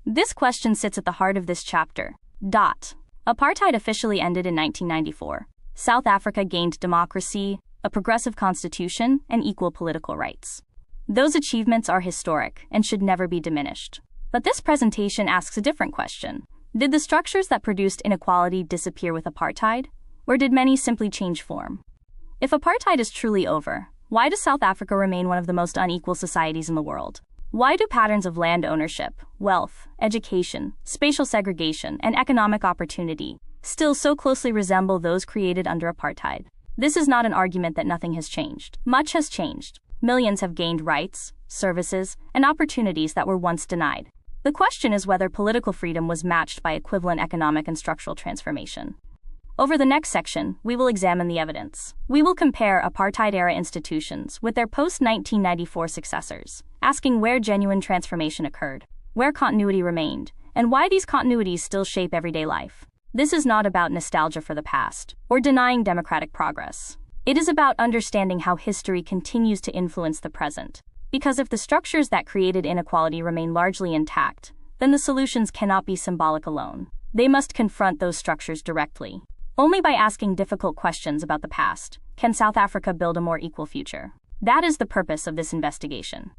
This question sits at the heart of this chapter. Apartheid officially ended in 1994. South Africa gained democracy, a progressive constitution, and equal political rights. Those achievements are historic and should never be diminished. But this presentation asks a different question. Did the structures that produced inequality disappear with apartheid, or did many simply change form? If apartheid is truly over, why does South Africa remain one of the most unequal societies in the world? Why do patterns of land ownership, wealth, education, spatial segregation, and economic opportunity still so closely resemble those created under apartheid? This is not an argument that nothing has changed. Much has changed. Millions have gained rights, services, and opportunities that were once denied. The question is whether political freedom was matched by equivalent economic and structural transformation. Over the next section, we will examine the evidence. We will compare apartheid-era institutions with their post-1994 successors, asking where genuine transformation occurred, where continuity remained, and why these continuities still shape everyday life. This is not about nostalgia for the past, or denying democratic progress. It is about understanding how history continues to influence the present. Because if the structures that created inequality remain largely intact, then the solutions cannot be symbolic alone. They must confront those structures directly. Only by asking difficult questions about the past can South Africa build a more equal future. That is the purpose of this investigation.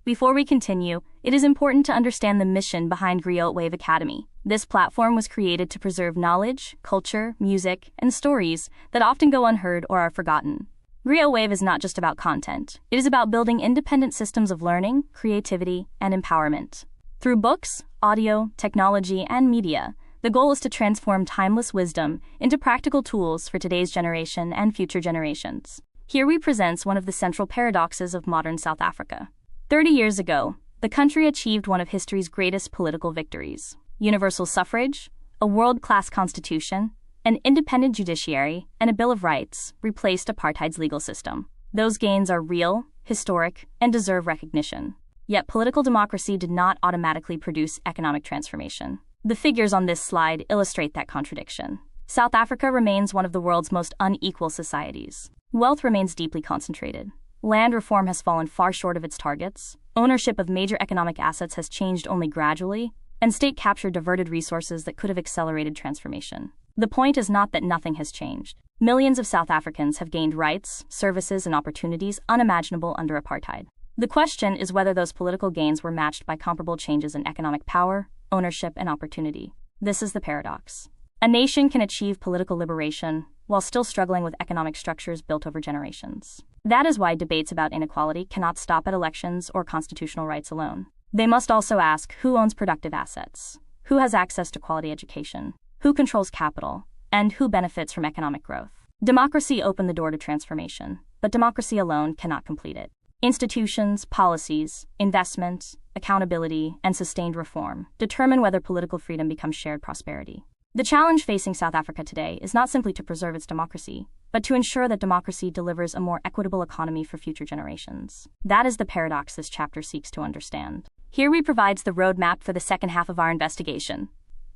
Before we continue, it is important to understand the mission behind Wave Academy. This platform was created to preserve knowledge, culture, music, and stories that often go unheard or are forgotten. Wave is not just about content. It is about building independent systems of learning, creativity, and empowerment. Through books, audio, technology, and media, the goal is to transform timeless wisdom into practical tools for today's generation and future generations. Here we present one of the central paradoxes of modern South Africa. 30 years ago, the country achieved one of history's greatest political victories: universal suffrage, a world-class constitution, an independent judiciary, and a Bill of Rights replaced apartheid's legal system. Those gains are real, historic, and deserve recognition. Yet political democracy did not automatically produce economic transformation. The figures on this slide illustrate that contradiction. South Africa remains one of the world's most unequal societies. Wealth remains deeply concentrated. Land reform has fallen far short of its targets. Ownership of major economic assets has changed only gradually, and state capture diverted resources that could have accelerated transformation. The point is not that nothing has changed. Millions of South Africans have gained rights, services, and opportunities unimaginable under apartheid. The question is whether those political gains were matched by comparable changes in economic power, ownership, and opportunity. This is the paradox. A nation can achieve political liberation while still struggling with economic structures built over generations. That is why debates about inequality cannot stop at elections or constitutional rights alone. They must also ask who owns productive assets, who has access to quality education, who controls capital, and who benefits from economic growth. Democracy opened the door to transformation, but democracy alone cannot complete it. Institutions, policies, investment, accountability, and sustained reform determine whether political freedom becomes shared prosperity. The challenge facing South Africa today is not simply to preserve its democracy, but to ensure that democracy delivers a more equitable economy for future generations. That is the paradox this chapter seeks to understand. Here we provide the roadmap for the second half of our investigation.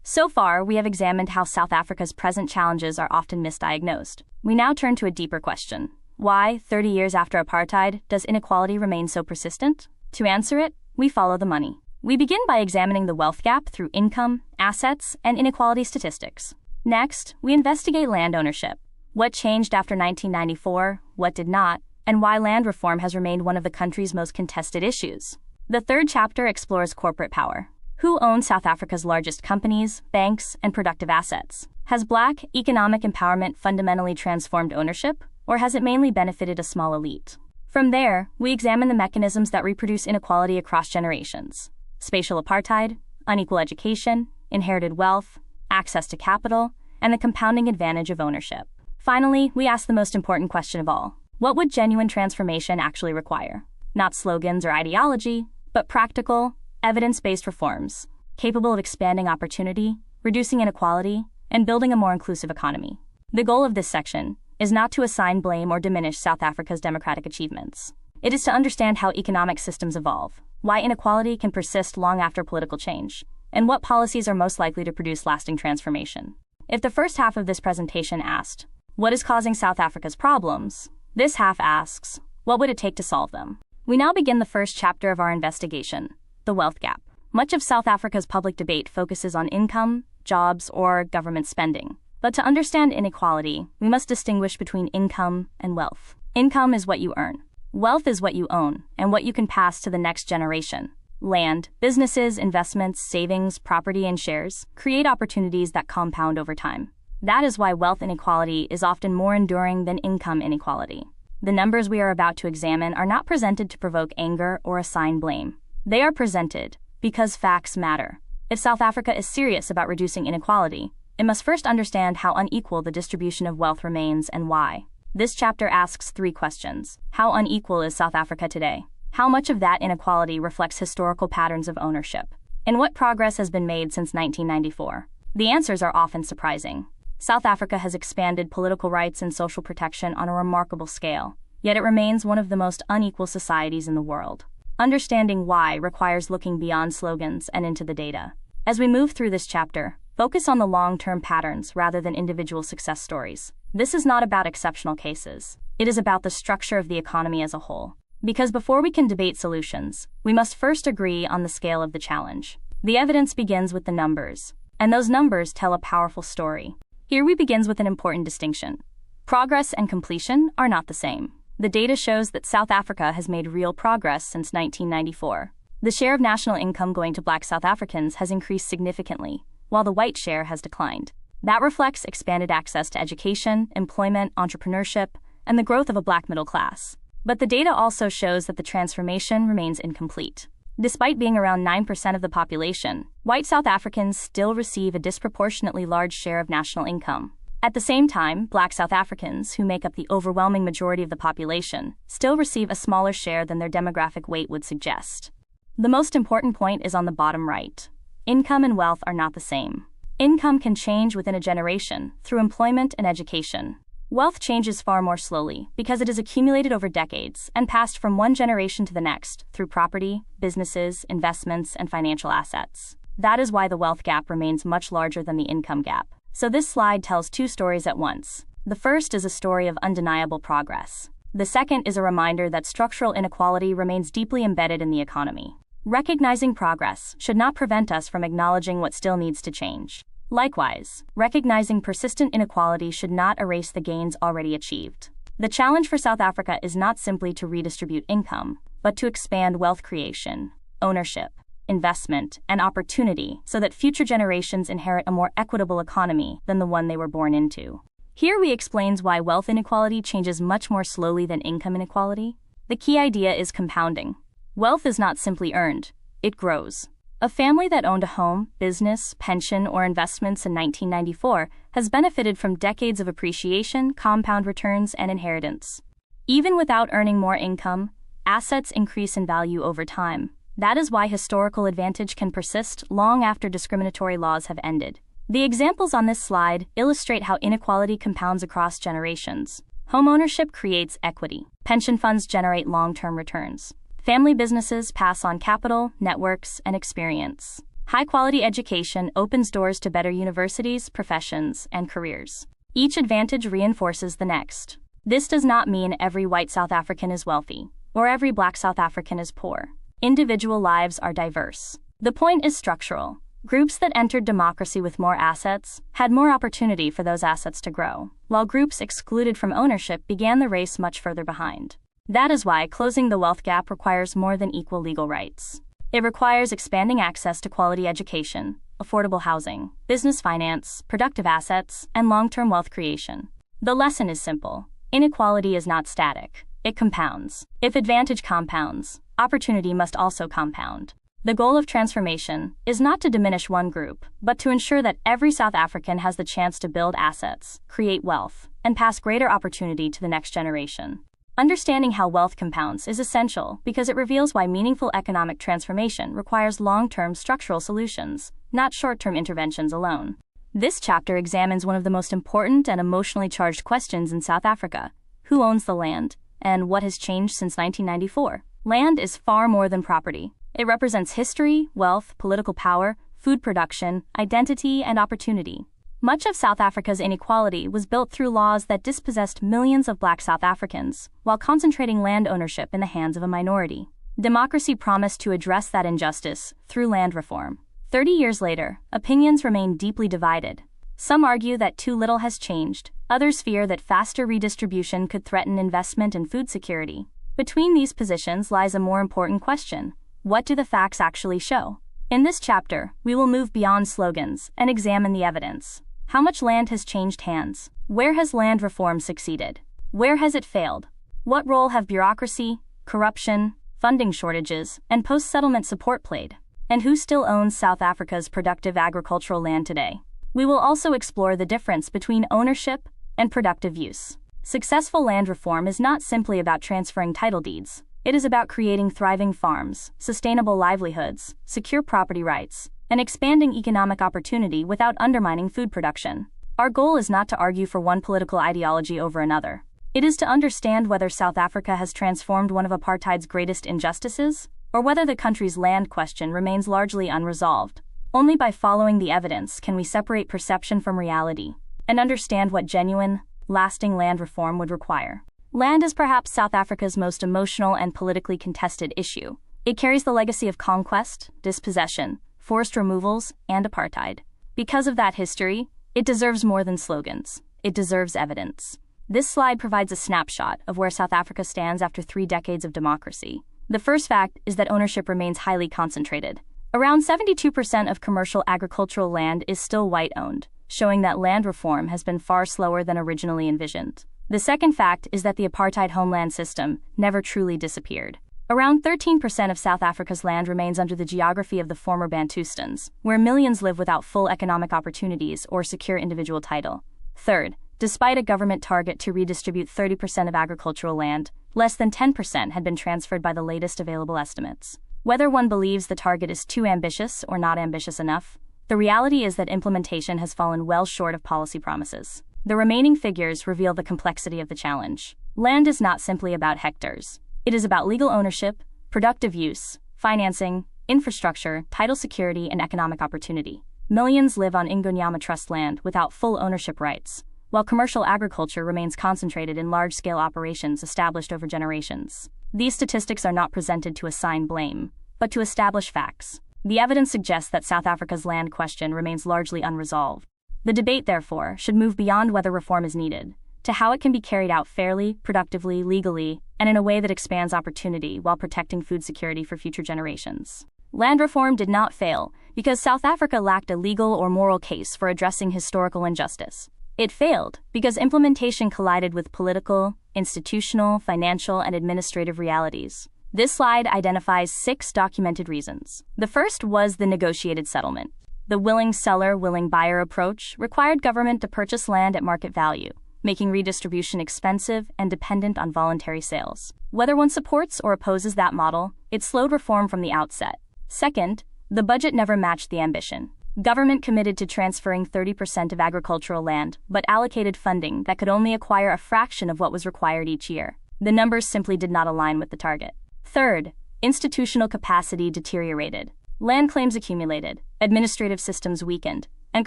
So far, we have examined how South Africa's present challenges are often misdiagnosed. We now turn to a deeper question. Why, 30 years after apartheid, does inequality remain so persistent? To answer it, we follow the money. We begin by examining the wealth gap through income, assets, and inequality statistics. Next, we investigate land ownership. What changed after 1994, what did not, and why land reform has remained one of the country's most contested issues. The third chapter explores corporate power. Who owns South Africa's largest companies, banks, and productive assets? Has Black economic empowerment fundamentally transformed ownership, or has it mainly benefited a small elite? From there, we examine the mechanisms that reproduce inequality across generations: spatial apartheid, unequal education, inherited wealth, access to capital, and the compounding advantage of ownership. Finally, we ask the most important question of all: what would genuine transformation actually require? Not slogans or ideology, but practical, evidence-based reforms, capable of expanding opportunity, reducing inequality, and building a more inclusive economy. The goal of this section is not to assign blame or diminish South Africa's democratic achievements. It is to understand how economic systems evolve, why inequality can persist long after political change, and what policies are most likely to produce lasting transformation. If the first half of this presentation asked, what is causing South Africa's problems? This half asks, what would it take to solve them? We now begin the first chapter of our investigation: the wealth gap. Much of South Africa's public debate focuses on income, jobs, or government spending. But to understand inequality, we must distinguish between income and wealth. Income is what you earn. Wealth is what you own and what you can pass to the next generation. Land, businesses, investments, savings, property, and shares create opportunities that compound over time. That is why wealth inequality is often more enduring than income inequality. The numbers we are about to examine are not presented to provoke anger or assign blame. They are presented because facts matter. If South Africa is serious about reducing inequality, it must first understand how unequal the distribution of wealth remains and why. This chapter asks 3 questions. How unequal is South Africa today? How much of that inequality reflects historical patterns of ownership? And what progress has been made since 1994? The answers are often surprising. South Africa has expanded political rights and social protection on a remarkable scale, yet it remains one of the most unequal societies in the world. Understanding why requires looking beyond slogans and into the data. As we move through this chapter, focus on the long-term patterns rather than individual success stories. This is not about exceptional cases. It is about the structure of the economy as a whole. Because before we can debate solutions, we must first agree on the scale of the challenge. The evidence begins with the numbers, and those numbers tell a powerful story. Here we begin with an important distinction. Progress and completion are not the same. The data shows that South Africa has made real progress since 1994. The share of national income going to Black South Africans has increased significantly, while the white share has declined. That reflects expanded access to education, employment, entrepreneurship, and the growth of a Black middle class. But the data also shows that the transformation remains incomplete. Despite being around 9% of the population, white South Africans still receive a disproportionately large share of national income. At the same time, Black South Africans, who make up the overwhelming majority of the population, still receive a smaller share than their demographic weight would suggest. The most important point is on the bottom right. Income and wealth are not the same. Income can change within a generation through employment and education. Wealth changes far more slowly because it is accumulated over decades and passed from one generation to the next through property, businesses, investments, and financial assets. That is why the wealth gap remains much larger than the income gap. So this slide tells 2 stories at once. The first is a story of undeniable progress. The second is a reminder that structural inequality remains deeply embedded in the economy. Recognizing progress should not prevent us from acknowledging what still needs to change. Likewise, recognizing persistent inequality should not erase the gains already achieved. The challenge for South Africa is not simply to redistribute income, but to expand wealth creation, ownership, investment, and opportunity so that future generations inherit a more equitable economy than the one they were born into. Here we explains why wealth inequality changes much more slowly than income inequality. The key idea is compounding. Wealth is not simply earned, it grows. A family that owned a home, business, pension, or investments in 1994 has benefited from decades of appreciation, compound returns, and inheritance. Even without earning more income, assets increase in value over time. That is why historical advantage can persist long after discriminatory laws have ended. The examples on this slide illustrate how inequality compounds across generations. Homeownership creates equity. Pension funds generate long-term returns. Family businesses pass on capital, networks, and experience. High-quality education opens doors to better universities, professions, and careers. Each advantage reinforces the next. This does not mean every white South African is wealthy, or every Black South African is poor. Individual lives are diverse. The point is structural. Groups that entered democracy with more assets had more opportunity for those assets to grow, while groups excluded from ownership began the race much further behind. That is why closing the wealth gap requires more than equal legal rights. It requires expanding access to quality education, affordable housing, business finance, productive assets, and long-term wealth creation. The lesson is simple. Inequality is not static. It compounds. If advantage compounds, opportunity must also compound. The goal of transformation is not to diminish one group, but to ensure that every South African has the chance to build assets, create wealth, and pass greater opportunity to the next generation. Understanding how wealth compounds is essential because it reveals why meaningful economic transformation requires long-term structural solutions, not short-term interventions alone. This chapter examines one of the most important and emotionally charged questions in South Africa: who owns the land, and what has changed since 1994? Land is far more than property. It represents history, wealth, political power, food production, identity, and opportunity. Much of South Africa's inequality was built through laws that dispossessed millions of Black South Africans, while concentrating land ownership in the hands of a minority. Democracy promised to address that injustice through land reform. 30 years later, opinions remain deeply divided. Some argue that too little has changed, others fear that faster redistribution could threaten investment and food security. Between these positions lies a more important question: what do the facts actually show? In this chapter, we will move beyond slogans and examine the evidence. How much land has changed hands? Where has land reform succeeded? Where has it failed? What role have bureaucracy, corruption, funding shortages, and post-settlement support played? And who still owns South Africa's productive agricultural land today? We will also explore the difference between ownership and productive use. Successful land reform is not simply about transferring title deeds. It is about creating thriving farms, sustainable livelihoods, secure property rights, and expanding economic opportunity without undermining food production. Our goal is not to argue for one political ideology over another. It is to understand whether South Africa has transformed one of apartheid's greatest injustices, or whether the country's land question remains largely unresolved. Only by following the evidence can we separate perception from reality and understand what genuine, lasting land reform would require. Land is perhaps South Africa's most emotional and politically contested issue. It carries the legacy of conquest, dispossession, forced removals, and apartheid. Because of that history, it deserves more than slogans. It deserves evidence. This slide provides a snapshot of where South Africa stands after 3 decades of democracy. The first fact is that ownership remains highly concentrated. Around 72% of commercial agricultural land is still white-owned, showing that land reform has been far slower than originally envisioned. The second fact is that the apartheid homeland system never truly disappeared. Around 13% of South Africa's land remains under the geography of the former Bantustans, where millions live without full economic opportunities or secure individual title. Third, despite a government target to redistribute 30% of agricultural land, less than 10% had been transferred by the latest available estimates. Whether one believes the target is too ambitious or not ambitious enough, the reality is that implementation has fallen well short of policy promises. The remaining figures reveal the complexity of the challenge. Land is not simply about hectares. It is about legal ownership, productive use, financing, infrastructure, title security, and economic opportunity. Millions live on Ingonyama Trust land without full ownership rights, while commercial agriculture remains concentrated in large-scale operations established over generations. These statistics are not presented to assign blame, but to establish facts. The evidence suggests that South Africa's land question remains largely unresolved. The debate, therefore, should move beyond whether reform is needed, to how it can be carried out fairly, productively, legally, and in a way that expands opportunity while protecting food security for future generations. Land reform did not fail because South Africa lacked a legal or moral case for addressing historical injustice. It failed because implementation collided with political, institutional, financial, and administrative realities. This slide identifies 6 documented reasons. The first was the negotiated settlement. The willing seller, willing buyer approach required government to purchase land at market value, making redistribution expensive and dependent on voluntary sales. Whether one supports or opposes that model, it slowed reform from the outset. Second, the budget never matched the ambition. Government committed to transferring 30% of agricultural land, but allocated funding that could only acquire a fraction of what was required each year. The numbers simply did not align with the target. Third, institutional capacity deteriorated. Land claims accumulated, administrative systems weakened, and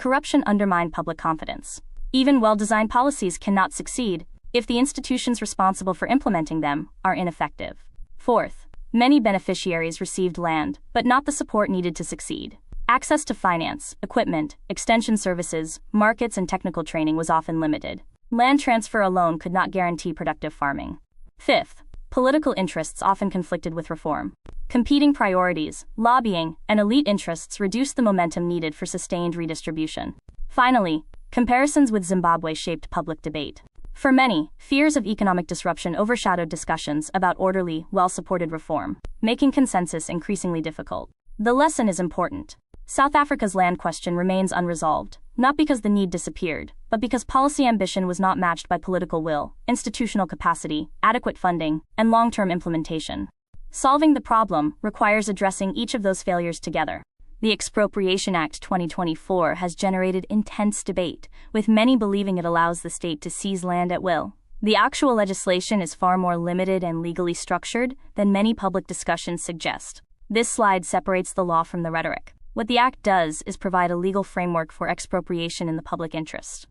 corruption undermined public confidence. Even well-designed policies cannot succeed if the institutions responsible for implementing them are ineffective. Fourth, many beneficiaries received land, but not the support needed to succeed. Access to finance, equipment, extension services, markets, and technical training was often limited. Land transfer alone could not guarantee productive farming. Fifth, political interests often conflicted with reform. Competing priorities, lobbying, and elite interests reduced the momentum needed for sustained redistribution. Finally, comparisons with Zimbabwe shaped public debate. For many, fears of economic disruption overshadowed discussions about orderly, well-supported reform, making consensus increasingly difficult. The lesson is important. South Africa's land question remains unresolved, not because the need disappeared, but because policy ambition was not matched by political will, institutional capacity, adequate funding, and long-term implementation. Solving the problem requires addressing each of those failures together. The Expropriation Act 2024 has generated intense debate, with many believing it allows the state to seize land at will. The actual legislation is far more limited and legally structured than many public discussions suggest. This slide separates the law from the rhetoric. What the act does is provide a legal framework for expropriation in the public interest.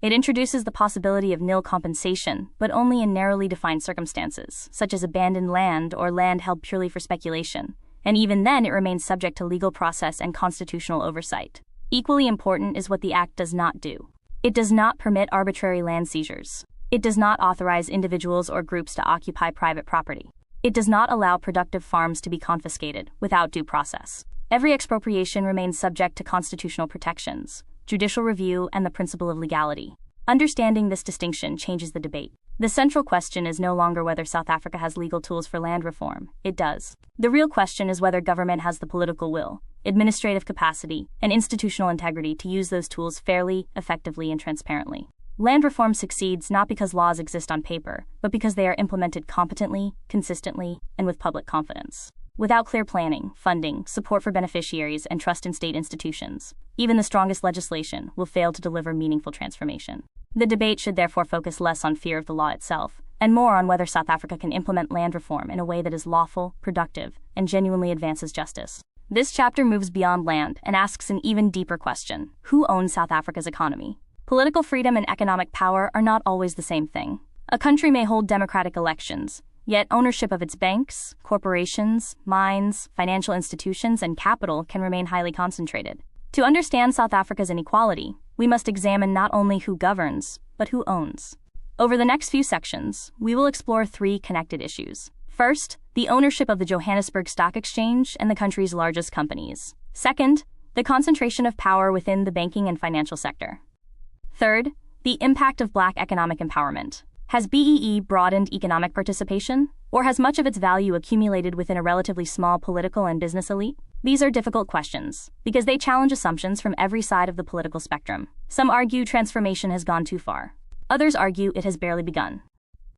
It introduces the possibility of nil compensation, but only in narrowly defined circumstances, such as abandoned land or land held purely for speculation, and even then it remains subject to legal process and constitutional oversight. Equally important is what the Act does not do. It does not permit arbitrary land seizures. It does not authorize individuals or groups to occupy private property. It does not allow productive farms to be confiscated without due process. Every expropriation remains subject to constitutional protections, judicial review, and the principle of legality. Understanding this distinction changes the debate. The central question is no longer whether South Africa has legal tools for land reform. It does. The real question is whether government has the political will, administrative capacity, and institutional integrity to use those tools fairly, effectively, and transparently. Land reform succeeds not because laws exist on paper, but because they are implemented competently, consistently, and with public confidence. Without clear planning, funding, support for beneficiaries, and trust in state institutions, even the strongest legislation will fail to deliver meaningful transformation. The debate should therefore focus less on fear of the law itself, and more on whether South Africa can implement land reform in a way that is lawful, productive, and genuinely advances justice. This chapter moves beyond land and asks an even deeper question: who owns South Africa's economy? Political freedom and economic power are not always the same thing. A country may hold democratic elections, yet ownership of its banks, corporations, mines, financial institutions, and capital can remain highly concentrated. To understand South Africa's inequality, we must examine not only who governs, but who owns. Over the next few sections, we will explore three connected issues. First, the ownership of the Johannesburg Stock Exchange and the country's largest companies. Second, the concentration of power within the banking and financial sector. Third, the impact of Black economic empowerment. Has BEE broadened economic participation, or has much of its value accumulated within a relatively small political and business elite? These are difficult questions, because they challenge assumptions from every side of the political spectrum. Some argue transformation has gone too far. Others argue it has barely begun.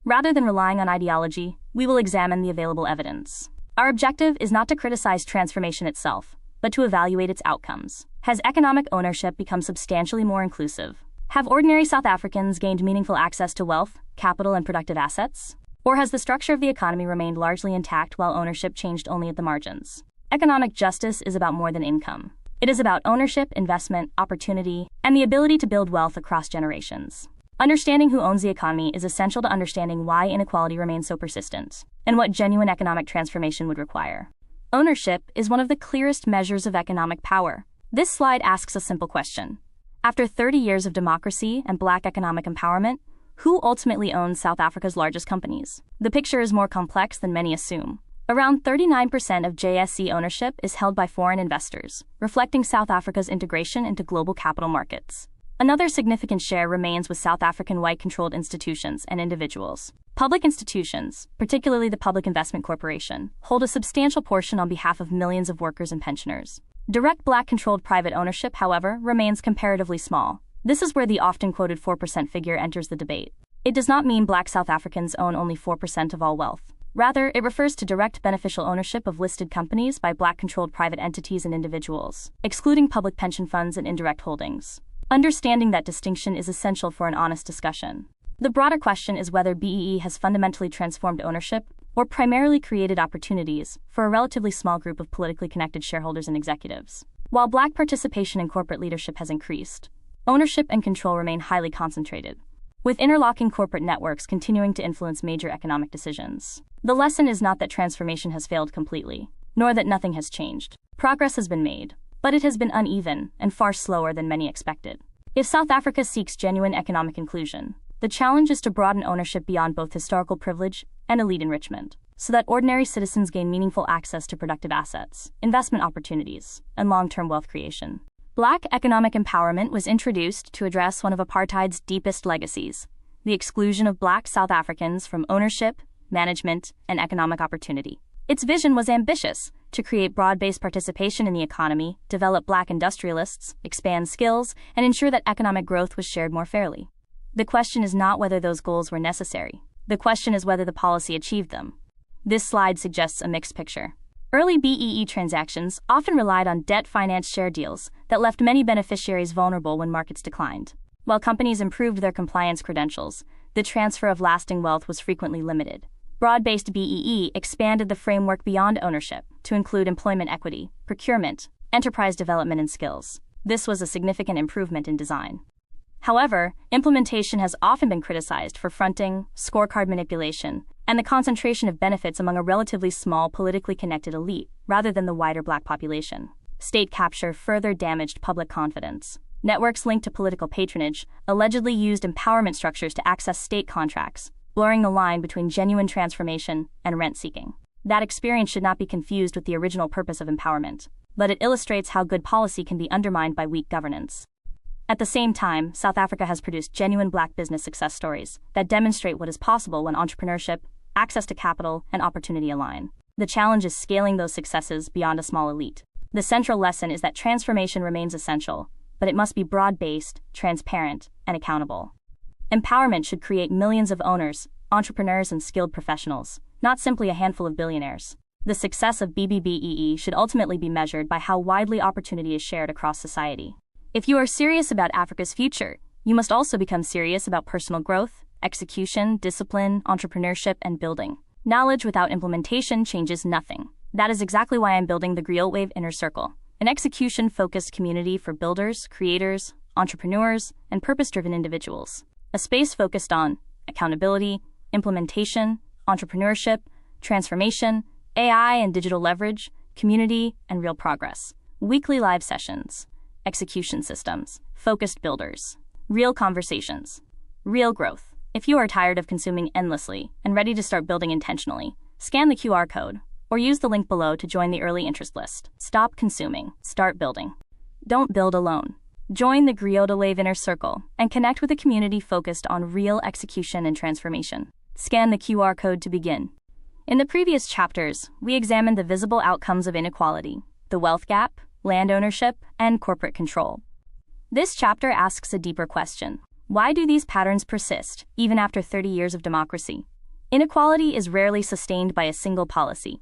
Rather than relying on ideology, we will examine the available evidence. Our objective is not to criticize transformation itself, but to evaluate its outcomes. Has economic ownership become substantially more inclusive? Have ordinary South Africans gained meaningful access to wealth, capital, and productive assets? Or has the structure of the economy remained largely intact while ownership changed only at the margins? Economic justice is about more than income. It is about ownership, investment, opportunity, and the ability to build wealth across generations. Understanding who owns the economy is essential to understanding why inequality remains so persistent, and what genuine economic transformation would require. Ownership is one of the clearest measures of economic power. This slide asks a simple question. After 30 years of democracy and Black economic empowerment, who ultimately owns South Africa's largest companies? The picture is more complex than many assume. Around 39% of JSE ownership is held by foreign investors, reflecting South Africa's integration into global capital markets. Another significant share remains with South African white-controlled institutions and individuals. Public institutions, particularly the Public Investment Corporation, hold a substantial portion on behalf of millions of workers and pensioners. Direct Black-controlled private ownership, however, remains comparatively small. This is where the often-quoted 4% figure enters the debate. It does not mean Black South Africans own only 4% of all wealth. Rather, it refers to direct beneficial ownership of listed companies by Black-controlled private entities and individuals, excluding public pension funds and indirect holdings. Understanding that distinction is essential for an honest discussion. The broader question is whether BEE has fundamentally transformed ownership or primarily created opportunities for a relatively small group of politically connected shareholders and executives. While Black participation in corporate leadership has increased, ownership and control remain highly concentrated, with interlocking corporate networks continuing to influence major economic decisions. The lesson is not that transformation has failed completely, nor that nothing has changed. Progress has been made, but it has been uneven and far slower than many expected. If South Africa seeks genuine economic inclusion, the challenge is to broaden ownership beyond both historical privilege and elite enrichment, so that ordinary citizens gain meaningful access to productive assets, investment opportunities, and long-term wealth creation. Black economic empowerment was introduced to address one of apartheid's deepest legacies, the exclusion of Black South Africans from ownership, management, and economic opportunity. Its vision was ambitious: to create broad-based participation in the economy, develop Black industrialists, expand skills, and ensure that economic growth was shared more fairly. The question is not whether those goals were necessary. The question is whether the policy achieved them. This slide suggests a mixed picture. Early BEE transactions often relied on debt-financed share deals that left many beneficiaries vulnerable when markets declined. While companies improved their compliance credentials, the transfer of lasting wealth was frequently limited. Broad-based BEE expanded the framework beyond ownership to include employment equity, procurement, enterprise development, and skills. This was a significant improvement in design. However, implementation has often been criticized for fronting, scorecard manipulation, and the concentration of benefits among a relatively small politically connected elite rather than the wider black population. State capture further damaged public confidence. Networks linked to political patronage allegedly used empowerment structures to access state contracts, blurring the line between genuine transformation and rent-seeking. That experience should not be confused with the original purpose of empowerment, but it illustrates how good policy can be undermined by weak governance. At the same time, South Africa has produced genuine black business success stories that demonstrate what is possible when entrepreneurship, access to capital, and opportunity align. The challenge is scaling those successes beyond a small elite. The central lesson is that transformation remains essential, but it must be broad-based, transparent, and accountable. Empowerment should create millions of owners, entrepreneurs, and skilled professionals, not simply a handful of billionaires. The success of BBBEE should ultimately be measured by how widely opportunity is shared across society. If you are serious about Africa's future, you must also become serious about personal growth, execution, discipline, entrepreneurship, and building. Knowledge without implementation changes nothing. That is exactly why I'm building the GrioWave Inner Circle, an execution-focused community for builders, creators, entrepreneurs, and purpose-driven individuals. A space focused on accountability, implementation, entrepreneurship, transformation, AI and digital leverage, community, and real progress. Weekly live sessions. Execution systems, focused builders, real conversations, real growth. If you are tired of consuming endlessly and ready to start building intentionally, scan the QR code or use the link below to join the early interest list. Stop consuming, start building. Don't build alone. Join the GrioWave Inner Circle and connect with a community focused on real execution and transformation. Scan the QR code to begin. In the previous chapters, we examined the visible outcomes of inequality, the wealth gap, land ownership, and corporate control. This chapter asks a deeper question. Why do these patterns persist, even after 30 years of democracy? Inequality is rarely sustained by a single policy.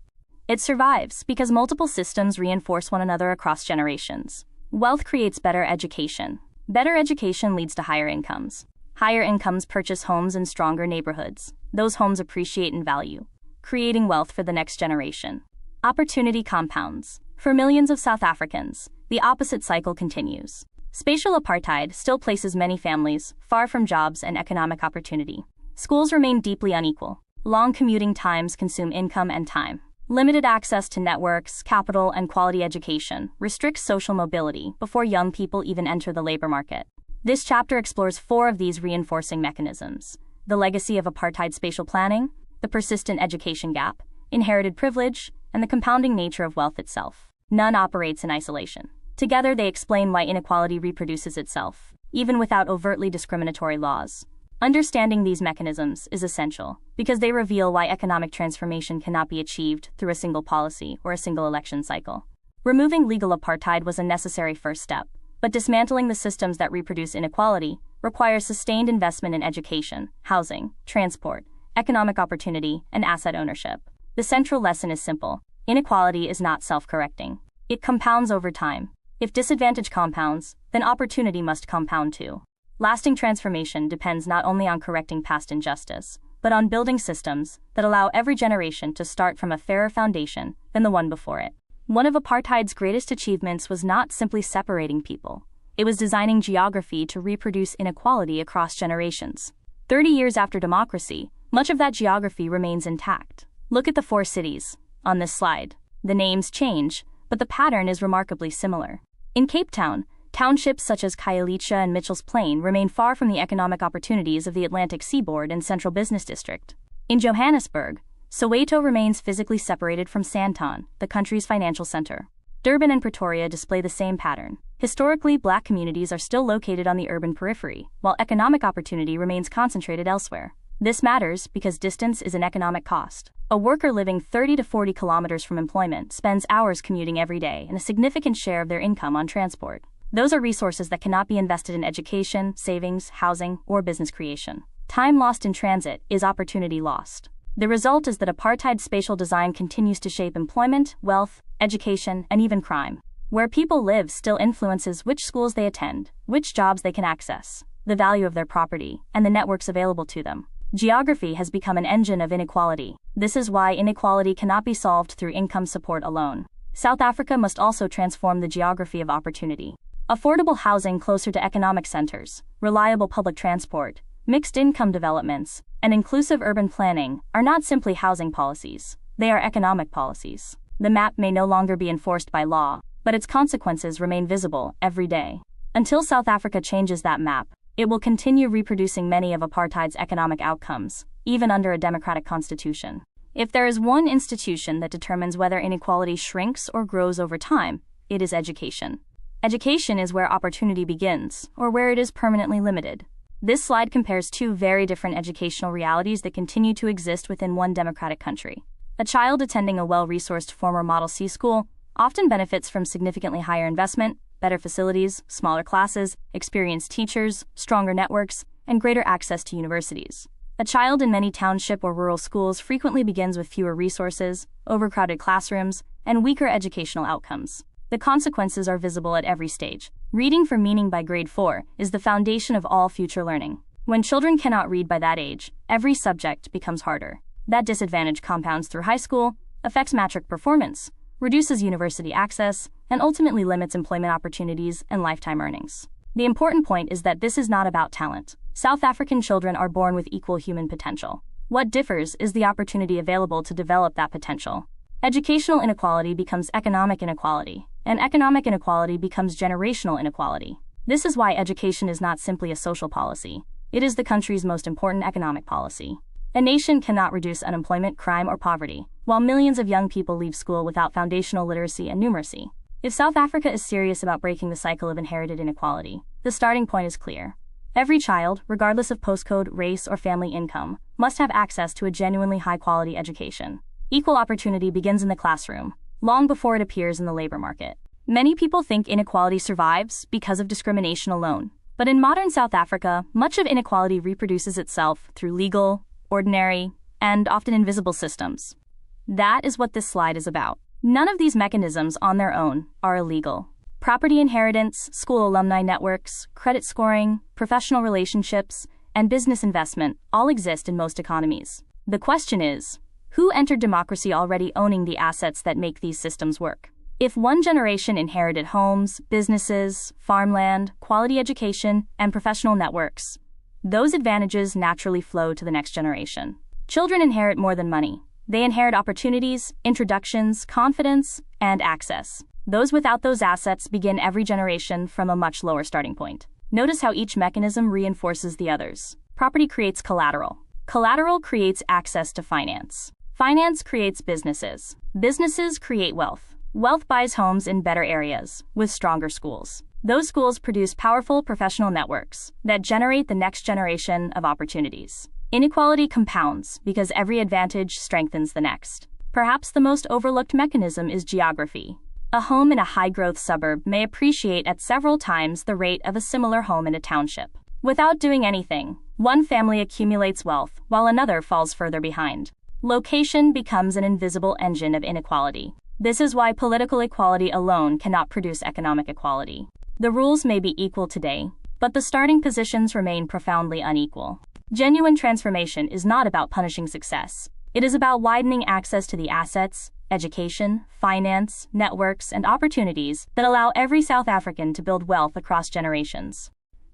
It survives because multiple systems reinforce one another across generations. Wealth creates better education. Better education leads to higher incomes. Higher incomes purchase homes in stronger neighborhoods. Those homes appreciate in value, creating wealth for the next generation. Opportunity compounds. For millions of South Africans, the opposite cycle continues. Spatial apartheid still places many families far from jobs and economic opportunity. Schools remain deeply unequal. Long commuting times consume income and time. Limited access to networks, capital, and quality education restricts social mobility before young people even enter the labor market. This chapter explores 4 of these reinforcing mechanisms: the legacy of apartheid spatial planning, the persistent education gap, inherited privilege, and the compounding nature of wealth itself. None operates in isolation. Together, they explain why inequality reproduces itself, even without overtly discriminatory laws. Understanding these mechanisms is essential because they reveal why economic transformation cannot be achieved through a single policy or a single election cycle. Removing legal apartheid was a necessary first step, but dismantling the systems that reproduce inequality requires sustained investment in education, housing, transport, economic opportunity, and asset ownership. The central lesson is simple. Inequality is not self-correcting. It compounds over time. If disadvantage compounds, then opportunity must compound too. Lasting transformation depends not only on correcting past injustice, but on building systems that allow every generation to start from a fairer foundation than the one before it. One of apartheid's greatest achievements was not simply separating people. It was designing geography to reproduce inequality across generations. 30 years after democracy, much of that geography remains intact. Look at the 4 cities on this slide. The names change, but the pattern is remarkably similar. In Cape Town, townships such as Khayelitsha and Mitchell's Plain remain far from the economic opportunities of the Atlantic Seaboard and Central Business District. In Johannesburg, Soweto remains physically separated from Sandton, the country's financial center. Durban and Pretoria display the same pattern. Historically, black communities are still located on the urban periphery, while economic opportunity remains concentrated elsewhere. This matters because distance is an economic cost. A worker living 30 to 40 kilometers from employment spends hours commuting every day and a significant share of their income on transport. Those are resources that cannot be invested in education, savings, housing, or business creation. Time lost in transit is opportunity lost. The result is that apartheid spatial design continues to shape employment, wealth, education, and even crime. Where people live still influences which schools they attend, which jobs they can access, the value of their property, and the networks available to them. Geography has become an engine of inequality. This is why inequality cannot be solved through income support alone. South Africa must also transform the geography of opportunity. Affordable housing closer to economic centers, reliable public transport, mixed income developments, and inclusive urban planning are not simply housing policies, they are economic policies. The map may no longer be enforced by law, but its consequences remain visible every day. Until South Africa changes that map, it will continue reproducing many of apartheid's economic outcomes, even under a democratic constitution. If there is one institution that determines whether inequality shrinks or grows over time, it is education. Education is where opportunity begins, or where it is permanently limited. This slide compares two very different educational realities that continue to exist within one democratic country. A child attending a well-resourced former Model C school often benefits from significantly higher investment, better facilities, smaller classes, experienced teachers, stronger networks, and greater access to universities. A child in many township or rural schools frequently begins with fewer resources, overcrowded classrooms, and weaker educational outcomes. The consequences are visible at every stage. Reading for meaning by grade 4 is the foundation of all future learning. When children cannot read by that age, every subject becomes harder. That disadvantage compounds through high school, affects matric performance, reduces university access, and ultimately limits employment opportunities and lifetime earnings. The important point is that this is not about talent. South African children are born with equal human potential. What differs is the opportunity available to develop that potential. Educational inequality becomes economic inequality, and economic inequality becomes generational inequality. This is why education is not simply a social policy. It is the country's most important economic policy. A nation cannot reduce unemployment, crime, or poverty, while millions of young people leave school without foundational literacy and numeracy. If South Africa is serious about breaking the cycle of inherited inequality, the starting point is clear. Every child, regardless of postcode, race, or family income, must have access to a genuinely high-quality education. Equal opportunity begins in the classroom, long before it appears in the labor market. Many people think inequality survives because of discrimination alone. But in modern South Africa, much of inequality reproduces itself through legal, ordinary, and often invisible systems. That is what this slide is about. None of these mechanisms on their own are illegal. Property inheritance, school alumni networks, credit scoring, professional relationships, and business investment all exist in most economies. The question is, who entered democracy already owning the assets that make these systems work? If one generation inherited homes, businesses, farmland, quality education, and professional networks, those advantages naturally flow to the next generation. Children inherit more than money. They inherit opportunities, introductions, confidence, and access. Those without those assets begin every generation from a much lower starting point. Notice how each mechanism reinforces the others. Property creates collateral. Collateral creates access to finance. Finance creates businesses. Businesses create wealth. Wealth buys homes in better areas, with stronger schools. Those schools produce powerful professional networks that generate the next generation of opportunities. Inequality compounds because every advantage strengthens the next. Perhaps the most overlooked mechanism is geography. A home in a high-growth suburb may appreciate at several times the rate of a similar home in a township. Without doing anything, one family accumulates wealth while another falls further behind. Location becomes an invisible engine of inequality. This is why political equality alone cannot produce economic equality. The rules may be equal today, but the starting positions remain profoundly unequal. Genuine transformation is not about punishing success. It is about widening access to the assets, education, finance, networks, and opportunities that allow every South African to build wealth across generations.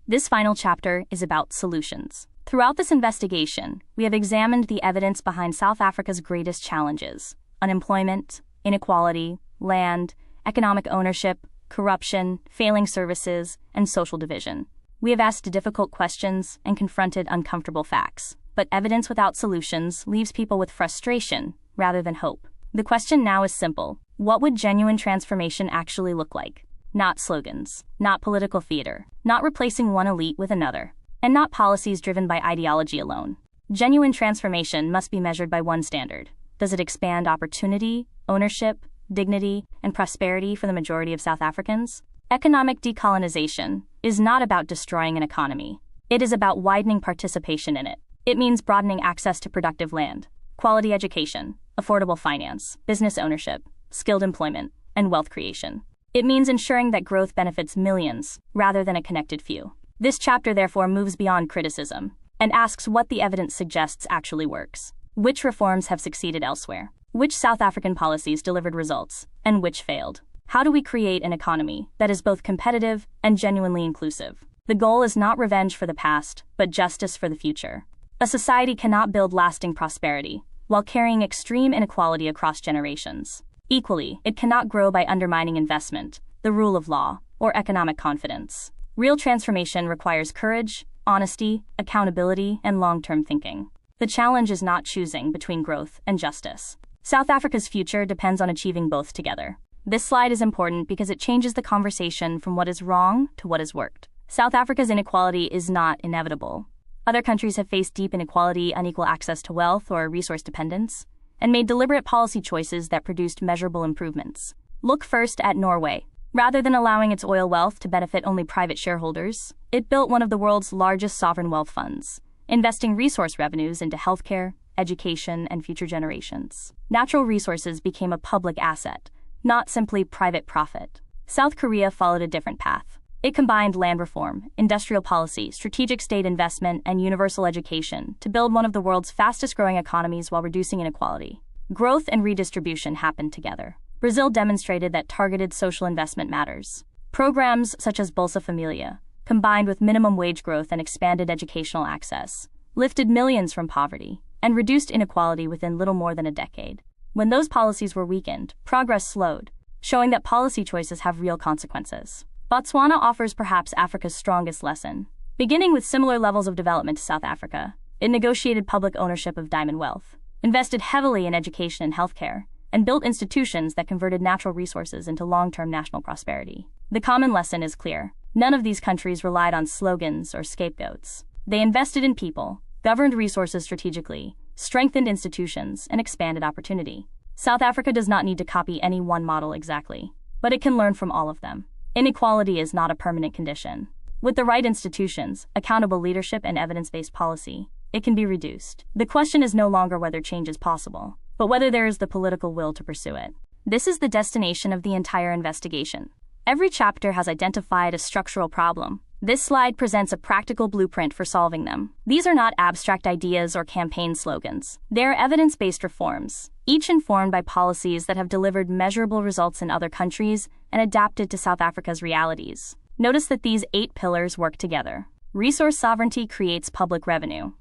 This final chapter is about solutions. Throughout this investigation, we have examined the evidence behind South Africa's greatest challenges: unemployment, inequality, land, economic ownership, corruption, failing services, and social division. We have asked difficult questions and confronted uncomfortable facts, but evidence without solutions leaves people with frustration rather than hope. The question now is simple: what would genuine transformation actually look like? Not slogans, not political theater, not replacing one elite with another, and not policies driven by ideology alone. Genuine transformation must be measured by one standard. Does it expand opportunity, ownership, dignity, and prosperity for the majority of South Africans? Economic decolonization is not about destroying an economy. It is about widening participation in it. It means broadening access to productive land, quality education, affordable finance, business ownership, skilled employment, and wealth creation. It means ensuring that growth benefits millions rather than a connected few. This chapter therefore moves beyond criticism and asks what the evidence suggests actually works. Which reforms have succeeded elsewhere? Which South African policies delivered results, and which failed? How do we create an economy that is both competitive and genuinely inclusive? The goal is not revenge for the past, but justice for the future. A society cannot build lasting prosperity while carrying extreme inequality across generations. Equally, it cannot grow by undermining investment, the rule of law, or economic confidence. Real transformation requires courage, honesty, accountability, and long-term thinking. The challenge is not choosing between growth and justice. South Africa's future depends on achieving both together. This slide is important because it changes the conversation from what is wrong to what has worked. South Africa's inequality is not inevitable. Other countries have faced deep inequality, unequal access to wealth, or resource dependence, and made deliberate policy choices that produced measurable improvements. Look first at Norway. Rather than allowing its oil wealth to benefit only private shareholders, it built one of the world's largest sovereign wealth funds, investing resource revenues into healthcare, education, and future generations. Natural resources became a public asset, not simply private profit. South Korea followed a different path. It combined land reform, industrial policy, strategic state investment, and universal education to build one of the world's fastest-growing economies while reducing inequality. Growth and redistribution happened together. Brazil demonstrated that targeted social investment matters. Programs such as Bolsa Familia, combined with minimum wage growth and expanded educational access, lifted millions from poverty and reduced inequality within little more than a decade. When those policies were weakened, progress slowed, showing that policy choices have real consequences. Botswana offers perhaps Africa's strongest lesson. Beginning with similar levels of development to South Africa, it negotiated public ownership of diamond wealth, invested heavily in education and healthcare, and built institutions that converted natural resources into long-term national prosperity. The common lesson is clear. None of these countries relied on slogans or scapegoats. They invested in people, governed resources strategically, strengthened institutions, and expanded opportunity. South Africa does not need to copy any one model exactly, but it can learn from all of them. Inequality is not a permanent condition. With the right institutions, accountable leadership, and evidence-based policy, it can be reduced. The question is no longer whether change is possible, but whether there is the political will to pursue it. This is the destination of the entire investigation. Every chapter has identified a structural problem. This slide presents a practical blueprint for solving them. These are not abstract ideas or campaign slogans. They are evidence-based reforms, each informed by policies that have delivered measurable results in other countries and adapted to South Africa's realities. Notice that these 8 pillars work together. Resource sovereignty creates public revenue.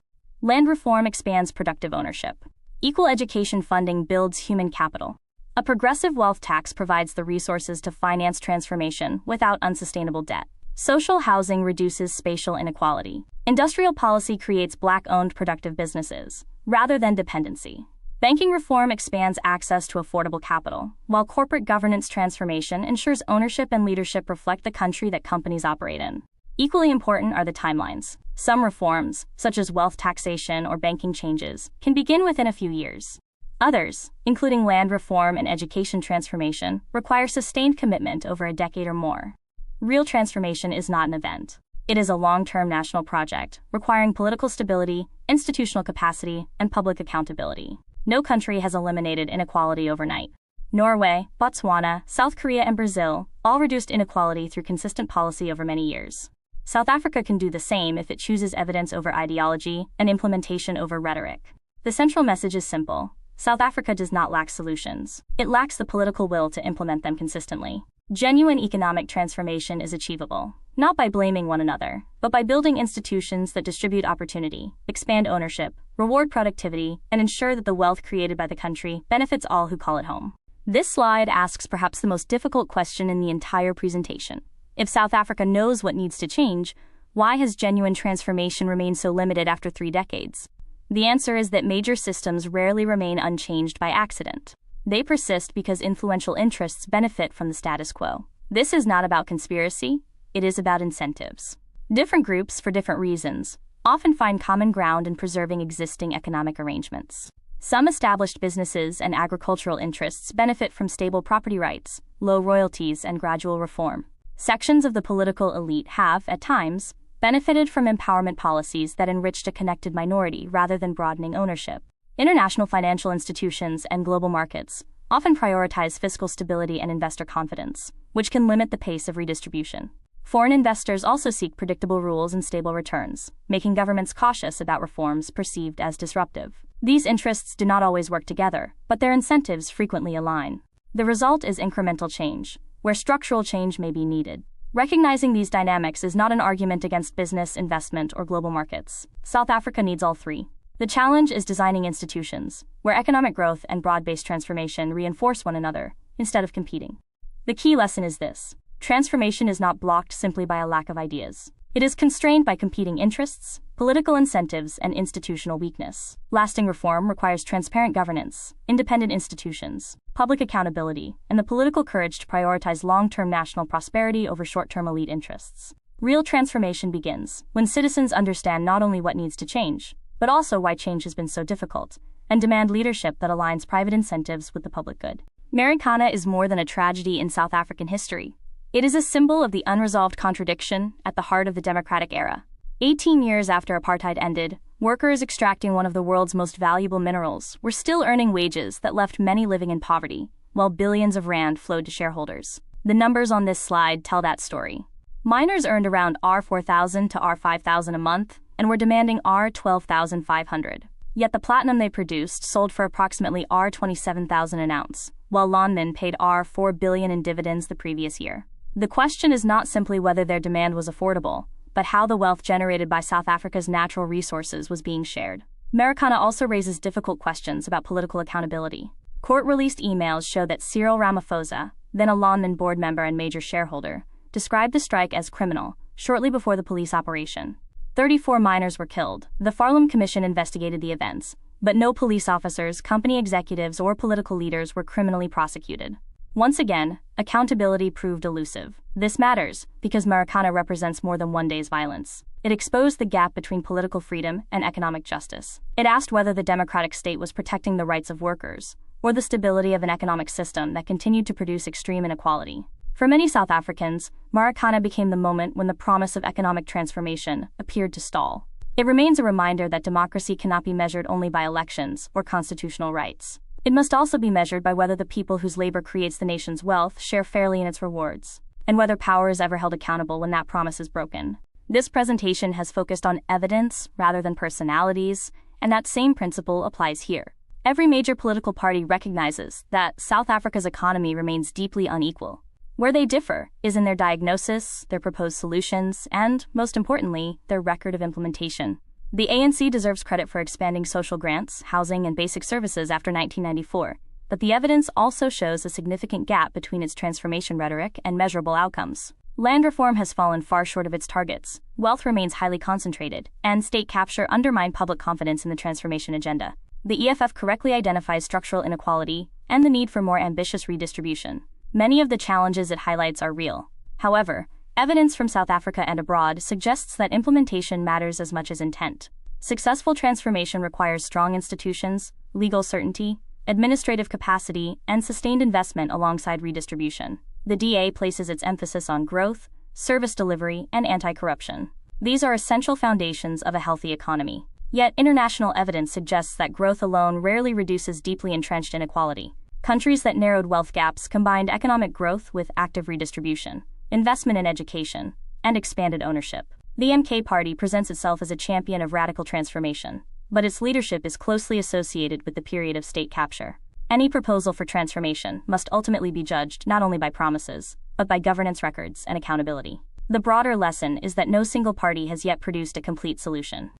Land reform expands productive ownership. Equal education funding builds human capital. A progressive wealth tax provides the resources to finance transformation without unsustainable debt. Social housing reduces spatial inequality. Industrial policy creates Black-owned productive businesses, rather than dependency. Banking reform expands access to affordable capital, while corporate governance transformation ensures ownership and leadership reflect the country that companies operate in. Equally important are the timelines. Some reforms, such as wealth taxation or banking changes, can begin within a few years. Others, including land reform and education transformation, require sustained commitment over a decade or more. Real transformation is not an event. It is a long-term national project, requiring political stability, institutional capacity, and public accountability. No country has eliminated inequality overnight. Norway, Botswana, South Korea, and Brazil all reduced inequality through consistent policy over many years. South Africa can do the same if it chooses evidence over ideology and implementation over rhetoric. The central message is simple. South Africa does not lack solutions. It lacks the political will to implement them consistently. Genuine economic transformation is achievable, not by blaming one another, but by building institutions that distribute opportunity, expand ownership, reward productivity, and ensure that the wealth created by the country benefits all who call it home. This slide asks perhaps the most difficult question in the entire presentation. If South Africa knows what needs to change, why has genuine transformation remained so limited after 3 decades? The answer is that major systems rarely remain unchanged by accident. They persist because influential interests benefit from the status quo. This is not about conspiracy, it is about incentives. Different groups, for different reasons, often find common ground in preserving existing economic arrangements. Some established businesses and agricultural interests benefit from stable property rights, low royalties, and gradual reform. Sections of the political elite have, at times, benefited from empowerment policies that enriched a connected minority rather than broadening ownership. International financial institutions and global markets often prioritize fiscal stability and investor confidence, which can limit the pace of redistribution. Foreign investors also seek predictable rules and stable returns, making governments cautious about reforms perceived as disruptive. These interests do not always work together, but their incentives frequently align. The result is incremental change, where structural change may be needed. Recognizing these dynamics is not an argument against business, investment, or global markets. South Africa needs all three. The challenge is designing institutions where economic growth and broad-based transformation reinforce one another instead of competing. The key lesson is this: transformation is not blocked simply by a lack of ideas. It is constrained by competing interests, political incentives, and institutional weakness. Lasting reform requires transparent governance, independent institutions, public accountability, and the political courage to prioritize long-term national prosperity over short-term elite interests. Real transformation begins when citizens understand not only what needs to change, but also why change has been so difficult, and demand leadership that aligns private incentives with the public good. Marikana is more than a tragedy in South African history. It is a symbol of the unresolved contradiction at the heart of the democratic era. 18 years after apartheid ended, workers extracting one of the world's most valuable minerals were still earning wages that left many living in poverty, while billions of rand flowed to shareholders. The numbers on this slide tell that story. Miners earned around R4,000 to R5,000 a month and were demanding R12,500. Yet the platinum they produced sold for approximately R27,000 an ounce, while Lonmin paid R4 billion in dividends the previous year. The question is not simply whether their demand was affordable, but how the wealth generated by South Africa's natural resources was being shared. Marikana also raises difficult questions about political accountability. Court-released emails show that Cyril Ramaphosa, then a Lonmin board member and major shareholder, described the strike as criminal shortly before the police operation. 34 miners were killed. The Farlam Commission investigated the events, but no police officers, company executives, or political leaders were criminally prosecuted. Once again, accountability proved elusive. This matters because Marikana represents more than one day's violence. It exposed the gap between political freedom and economic justice. It asked whether the democratic state was protecting the rights of workers, or the stability of an economic system that continued to produce extreme inequality. For many South Africans, Marikana became the moment when the promise of economic transformation appeared to stall. It remains a reminder that democracy cannot be measured only by elections or constitutional rights. It must also be measured by whether the people whose labor creates the nation's wealth share fairly in its rewards, and whether power is ever held accountable when that promise is broken. This presentation has focused on evidence rather than personalities, and that same principle applies here. Every major political party recognizes that South Africa's economy remains deeply unequal. Where they differ is in their diagnosis, their proposed solutions, and, most importantly, their record of implementation. The ANC deserves credit for expanding social grants, housing, and basic services after 1994, but the evidence also shows a significant gap between its transformation rhetoric and measurable outcomes. Land reform has fallen far short of its targets, wealth remains highly concentrated, and state capture undermined public confidence in the transformation agenda. The EFF correctly identifies structural inequality and the need for more ambitious redistribution. Many of the challenges it highlights are real. However, evidence from South Africa and abroad suggests that implementation matters as much as intent. Successful transformation requires strong institutions, legal certainty, administrative capacity, and sustained investment alongside redistribution. The DA places its emphasis on growth, service delivery, and anti-corruption. These are essential foundations of a healthy economy. Yet, international evidence suggests that growth alone rarely reduces deeply entrenched inequality. Countries that narrowed wealth gaps combined economic growth with active redistribution, investment in education, and expanded ownership. The MK Party presents itself as a champion of radical transformation, but its leadership is closely associated with the period of state capture. Any proposal for transformation must ultimately be judged not only by promises, but by governance records and accountability. The broader lesson is that no single party has yet produced a complete solution.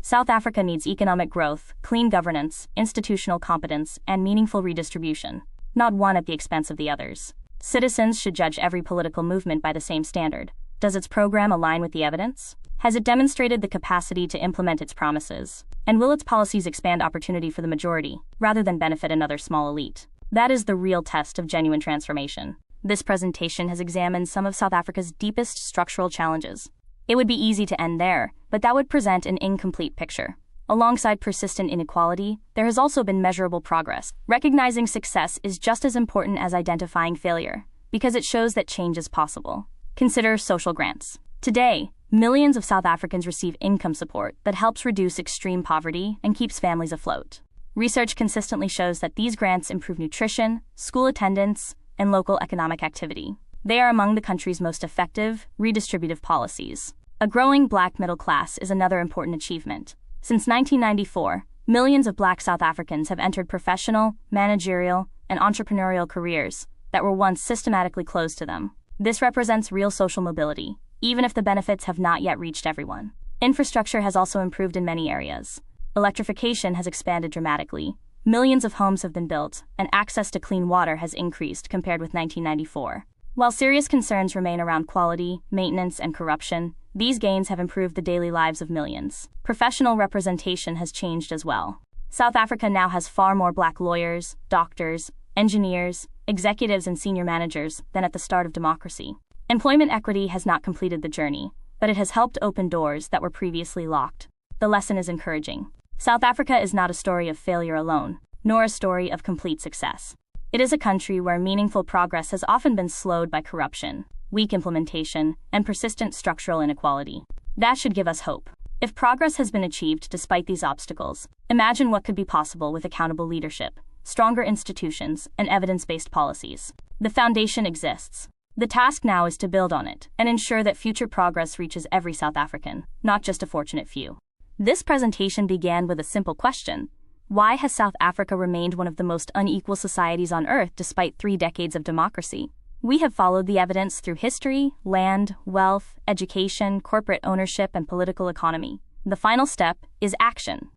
South Africa needs economic growth, clean governance, institutional competence, and meaningful redistribution, not one at the expense of the others. Citizens should judge every political movement by the same standard. Does its program align with the evidence? Has it demonstrated the capacity to implement its promises? And will its policies expand opportunity for the majority, rather than benefit another small elite? That is the real test of genuine transformation. This presentation has examined some of South Africa's deepest structural challenges. It would be easy to end there, but that would present an incomplete picture. Alongside persistent inequality, there has also been measurable progress. Recognizing success is just as important as identifying failure, because it shows that change is possible. Consider social grants. Today, millions of South Africans receive income support that helps reduce extreme poverty and keeps families afloat. Research consistently shows that these grants improve nutrition, school attendance, and local economic activity. They are among the country's most effective, redistributive policies. A growing black middle class is another important achievement. Since 1994, millions of black South Africans have entered professional, managerial, and entrepreneurial careers that were once systematically closed to them. This represents real social mobility, even if the benefits have not yet reached everyone. Infrastructure has also improved in many areas. Electrification has expanded dramatically. Millions of homes have been built, and access to clean water has increased compared with 1994. While serious concerns remain around quality, maintenance, and corruption, these gains have improved the daily lives of millions. Professional representation has changed as well. South Africa now has far more black lawyers, doctors, engineers, executives, and senior managers than at the start of democracy. Employment equity has not completed the journey, but it has helped open doors that were previously locked. The lesson is encouraging. South Africa is not a story of failure alone, nor a story of complete success. It is a country where meaningful progress has often been slowed by corruption, weak implementation, and persistent structural inequality. That should give us hope. If progress has been achieved despite these obstacles, imagine what could be possible with accountable leadership, stronger institutions, and evidence-based policies. The foundation exists. The task now is to build on it and ensure that future progress reaches every South African, not just a fortunate few. This presentation began with a simple question. Why has South Africa remained one of the most unequal societies on Earth despite 3 decades of democracy? We have followed the evidence through history, land, wealth, education, corporate ownership, and political economy. The final step is action.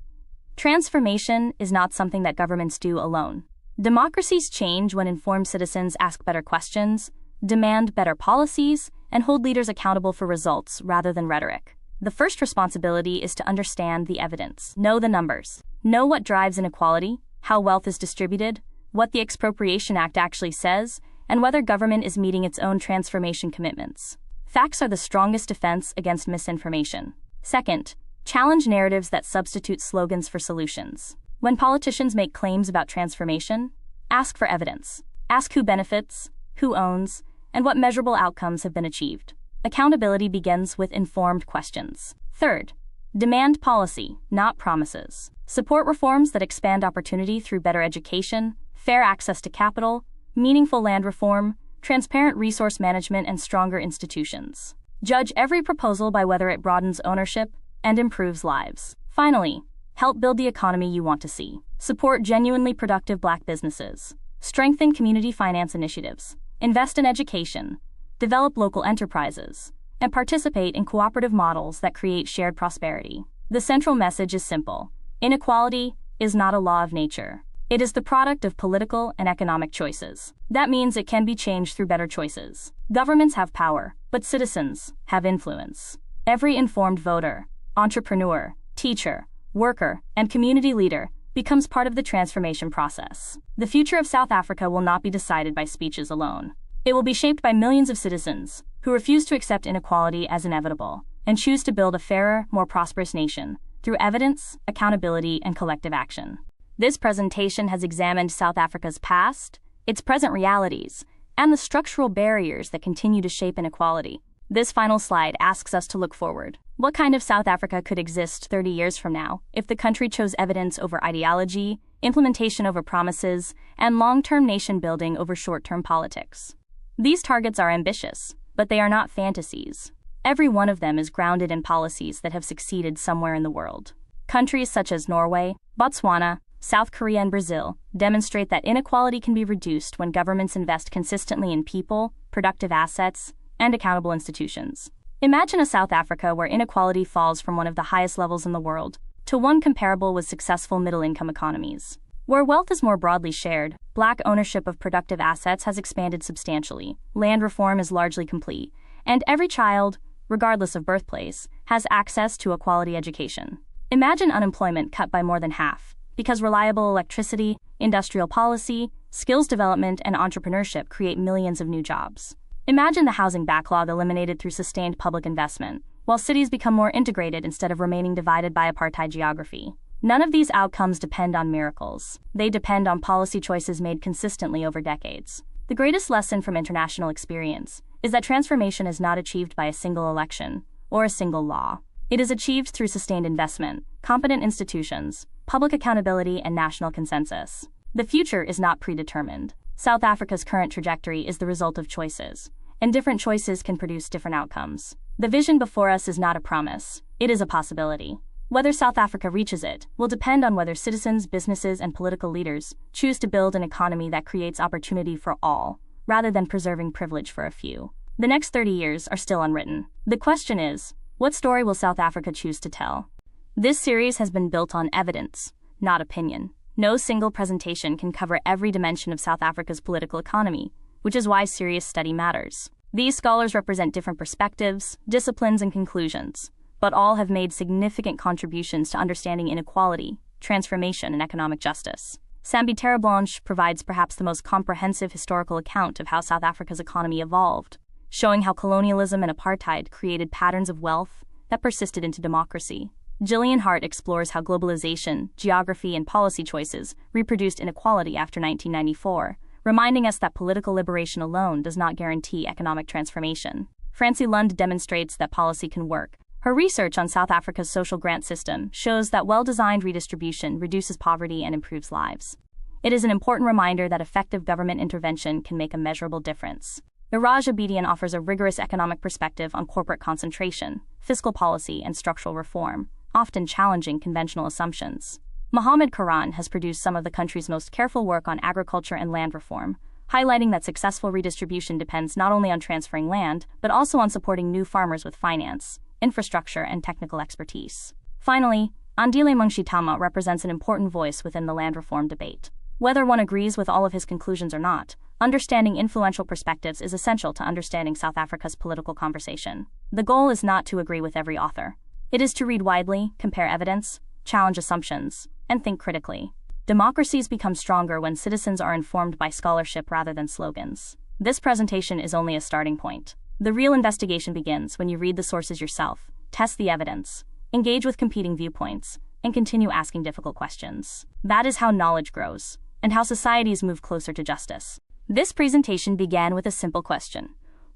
Transformation is not something that governments do alone. Democracies change when informed citizens ask better questions, demand better policies, and hold leaders accountable for results rather than rhetoric. The first responsibility is to understand the evidence. Know the numbers. Know what drives inequality, how wealth is distributed, what the Expropriation Act actually says, and whether government is meeting its own transformation commitments. Facts are the strongest defense against misinformation. Second, challenge narratives that substitute slogans for solutions. When politicians make claims about transformation, ask for evidence. Ask who benefits, who owns, and what measurable outcomes have been achieved. Accountability begins with informed questions. Third, demand policy, not promises. Support reforms that expand opportunity through better education, fair access to capital, meaningful land reform, transparent resource management, and stronger institutions. Judge every proposal by whether it broadens ownership and improves lives. Finally, help build the economy you want to see. Support genuinely productive Black businesses. Strengthen community finance initiatives. Invest in education. Develop local enterprises, and participate in cooperative models that create shared prosperity. The central message is simple. Inequality is not a law of nature. It is the product of political and economic choices. That means it can be changed through better choices. Governments have power, but citizens have influence. Every informed voter, entrepreneur, teacher, worker, and community leader becomes part of the transformation process. The future of South Africa will not be decided by speeches alone. It will be shaped by millions of citizens who refuse to accept inequality as inevitable and choose to build a fairer, more prosperous nation through evidence, accountability, and collective action. This presentation has examined South Africa's past, its present realities, and the structural barriers that continue to shape inequality. This final slide asks us to look forward. What kind of South Africa could exist 30 years from now if the country chose evidence over ideology, implementation over promises, and long-term nation building over short-term politics? These targets are ambitious, but they are not fantasies. Every one of them is grounded in policies that have succeeded somewhere in the world. Countries such as Norway, Botswana, South Korea, and Brazil demonstrate that inequality can be reduced when governments invest consistently in people, productive assets, and accountable institutions. Imagine a South Africa where inequality falls from one of the highest levels in the world to one comparable with successful middle-income economies. Where wealth is more broadly shared, Black ownership of productive assets has expanded substantially, land reform is largely complete, and every child, regardless of birthplace, has access to a quality education. Imagine unemployment cut by more than half, because reliable electricity, industrial policy, skills development, and entrepreneurship create millions of new jobs. Imagine the housing backlog eliminated through sustained public investment, while cities become more integrated instead of remaining divided by apartheid geography. None of these outcomes depend on miracles. They depend on policy choices made consistently over decades. The greatest lesson from international experience is that transformation is not achieved by a single election or a single law. It is achieved through sustained investment, competent institutions, public accountability, and national consensus. The future is not predetermined. South Africa's current trajectory is the result of choices, and different choices can produce different outcomes. The vision before us is not a promise. It is a possibility. Whether South Africa reaches it will depend on whether citizens, businesses, and political leaders choose to build an economy that creates opportunity for all, rather than preserving privilege for a few. The next 30 years are still unwritten. The question is, what story will South Africa choose to tell? This series has been built on evidence, not opinion. No single presentation can cover every dimension of South Africa's political economy, which is why serious study matters. These scholars represent different perspectives, disciplines, and conclusions, but all have made significant contributions to understanding inequality, transformation, and economic justice. Sambi Terreblanche provides perhaps the most comprehensive historical account of how South Africa's economy evolved, showing how colonialism and apartheid created patterns of wealth that persisted into democracy. Gillian Hart explores how globalization, geography, and policy choices reproduced inequality after 1994, reminding us that political liberation alone does not guarantee economic transformation. Francie Lund demonstrates that policy can work. Her research on South Africa's social grant system shows that well-designed redistribution reduces poverty and improves lives. It is an important reminder that effective government intervention can make a measurable difference. Iraj Abedian offers a rigorous economic perspective on corporate concentration, fiscal policy, and structural reform, often challenging conventional assumptions. Mohammed Karan has produced some of the country's most careful work on agriculture and land reform, highlighting that successful redistribution depends not only on transferring land, but also on supporting new farmers with finance, infrastructure, and technical expertise. Finally, Andile Mngxitama represents an important voice within the land reform debate. Whether one agrees with all of his conclusions or not, understanding influential perspectives is essential to understanding South Africa's political conversation. The goal is not to agree with every author. It is to read widely, compare evidence, challenge assumptions, and think critically. Democracies become stronger when citizens are informed by scholarship rather than slogans. This presentation is only a starting point. The real investigation begins when you read the sources yourself, test the evidence, engage with competing viewpoints, and continue asking difficult questions. That is how knowledge grows, and how societies move closer to justice. This presentation began with a simple question.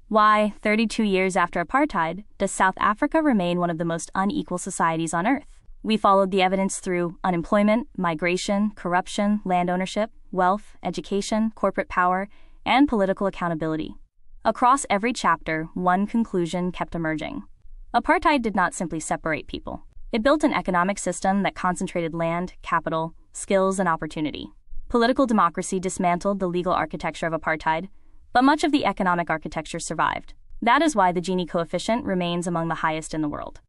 Why, 32 years after apartheid, does South Africa remain one of the most unequal societies on earth? We followed the evidence through unemployment, migration, corruption, land ownership, wealth, education, corporate power, and political accountability. Across every chapter, one conclusion kept emerging. Apartheid did not simply separate people. It built an economic system that concentrated land, capital, skills, and opportunity. Political democracy dismantled the legal architecture of apartheid, but much of the economic architecture survived. That is why the Gini coefficient remains among the highest in the world.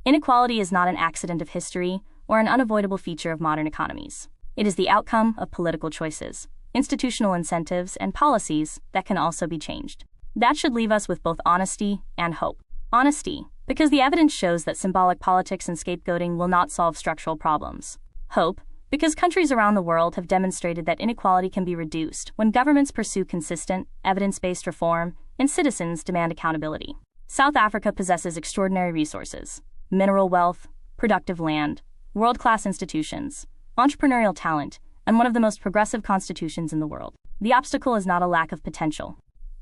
Inequality is not an accident of history or an unavoidable feature of modern economies. It is the outcome of political choices, institutional incentives, and policies that can also be changed. That should leave us with both honesty and hope. Honesty, because the evidence shows that symbolic politics and scapegoating will not solve structural problems. Hope, because countries around the world have demonstrated that inequality can be reduced when governments pursue consistent, evidence-based reform and citizens demand accountability. South Africa possesses extraordinary resources: mineral wealth, productive land, world-class institutions, entrepreneurial talent, and one of the most progressive constitutions in the world. The obstacle is not a lack of potential.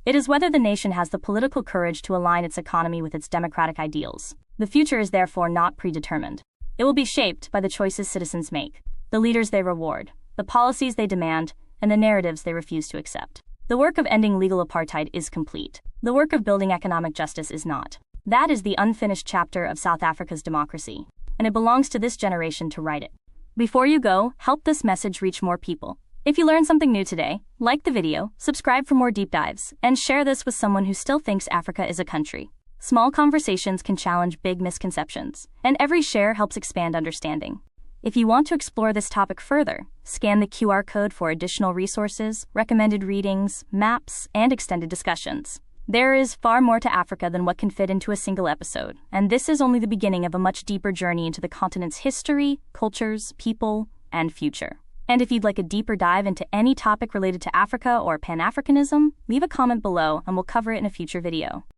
It is whether the nation has the political courage to align its economy with its democratic ideals. The future is therefore not predetermined. It will be shaped by the choices citizens make, the leaders they reward, the policies they demand, and the narratives they refuse to accept. The work of ending legal apartheid is complete. The work of building economic justice is not. That is the unfinished chapter of South Africa's democracy, and it belongs to this generation to write it. Before you go, help this message reach more people. If you learned something new today, like the video, subscribe for more deep dives, and share this with someone who still thinks Africa is a country. Small conversations can challenge big misconceptions, and every share helps expand understanding. If you want to explore this topic further, scan the QR code for additional resources, recommended readings, maps, and extended discussions. There is far more to Africa than what can fit into a single episode, and this is only the beginning of a much deeper journey into the continent's history, cultures, people, and future. And if you'd like a deeper dive into any topic related to Africa or Pan-Africanism, leave a comment below and we'll cover it in a future video.